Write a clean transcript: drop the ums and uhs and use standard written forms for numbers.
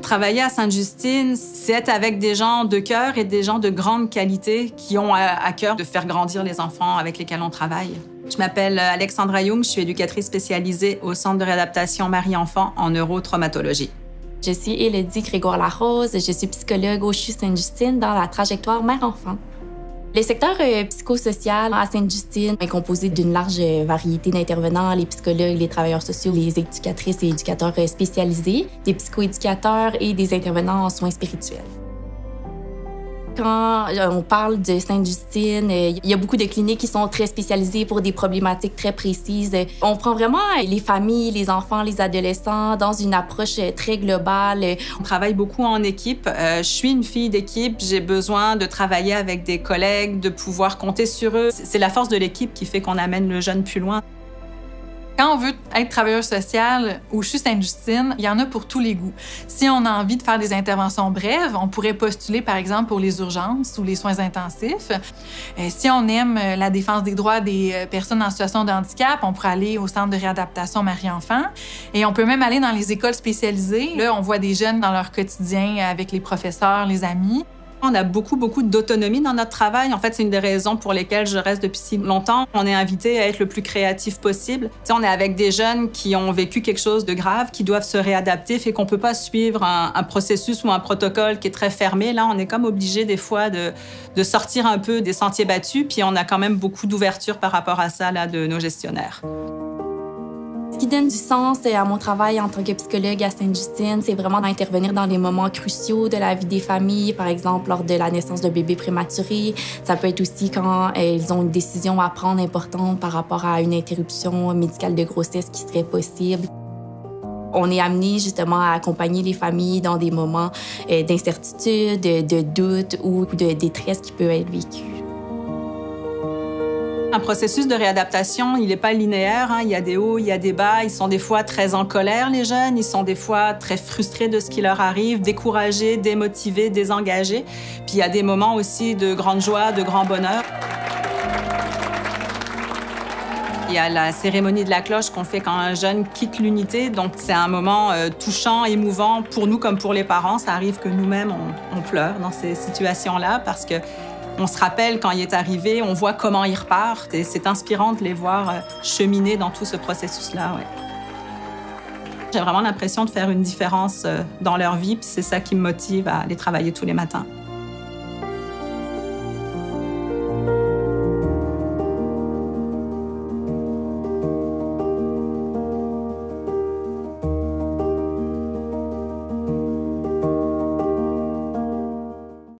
Travailler à Sainte-Justine, c'est être avec des gens de cœur et des gens de grande qualité qui ont à cœur de faire grandir les enfants avec lesquels on travaille. Je m'appelle Alexandra Young, je suis éducatrice spécialisée au Centre de réadaptation Marie-Enfant en neurotraumatologie. Je suis Élodie Grégoire-Larose, je suis psychologue au CHU Sainte-Justine dans la trajectoire mère-enfant. Le secteur psychosocial à Sainte-Justine est composé d'une large variété d'intervenants, les psychologues, les travailleurs sociaux, les éducatrices et éducateurs spécialisés, des psychoéducateurs et des intervenants en soins spirituels. Quand on parle de Sainte-Justine, il y a beaucoup de cliniques qui sont très spécialisées pour des problématiques très précises. On prend vraiment les familles, les enfants, les adolescents dans une approche très globale. On travaille beaucoup en équipe. Je suis une fille d'équipe. J'ai besoin de travailler avec des collègues, de pouvoir compter sur eux. C'est la force de l'équipe qui fait qu'on amène le jeune plus loin. Quand on veut être travailleur social au CHU Sainte-Justine, il y en a pour tous les goûts. Si on a envie de faire des interventions brèves, on pourrait postuler, par exemple, pour les urgences ou les soins intensifs. Si on aime la défense des droits des personnes en situation de handicap, on pourrait aller au Centre de réadaptation Marie-Enfant. Et on peut même aller dans les écoles spécialisées. Là, on voit des jeunes dans leur quotidien avec les professeurs, les amis. On a beaucoup d'autonomie dans notre travail. En fait, c'est une des raisons pour lesquelles je reste depuis si longtemps. On est invité à être le plus créatif possible. Tu sais, on est avec des jeunes qui ont vécu quelque chose de grave, qui doivent se réadapter, fait qu'on ne peut pas suivre un processus ou un protocole qui est très fermé. Là, on est comme obligé des fois de sortir un peu des sentiers battus, puis on a quand même beaucoup d'ouverture par rapport à ça là, de nos gestionnaires. Ce qui donne du sens à mon travail en tant que psychologue à Sainte-Justine, c'est vraiment d'intervenir dans les moments cruciaux de la vie des familles, par exemple lors de la naissance d'un bébé prématuré. Ça peut être aussi quand ils ont une décision à prendre importante par rapport à une interruption médicale de grossesse qui serait possible. On est amené justement à accompagner les familles dans des moments d'incertitude, de doute ou de détresse qui peut être vécu. Un processus de réadaptation, il n'est pas linéaire. Hein. Il y a des hauts, il y a des bas. Ils sont des fois très en colère, les jeunes. Ils sont des fois très frustrés de ce qui leur arrive, découragés, démotivés, désengagés. Puis il y a des moments aussi de grande joie, de grand bonheur. Il y a la cérémonie de la cloche qu'on fait quand un jeune quitte l'unité. Donc, c'est un moment touchant, émouvant pour nous comme pour les parents. Ça arrive que nous-mêmes, on pleure dans ces situations-là parce que on se rappelle quand il est arrivé, on voit comment il repart. Et c'est inspirant de les voir cheminer dans tout ce processus-là. Ouais. J'ai vraiment l'impression de faire une différence dans leur vie, puis c'est ça qui me motive à aller travailler tous les matins.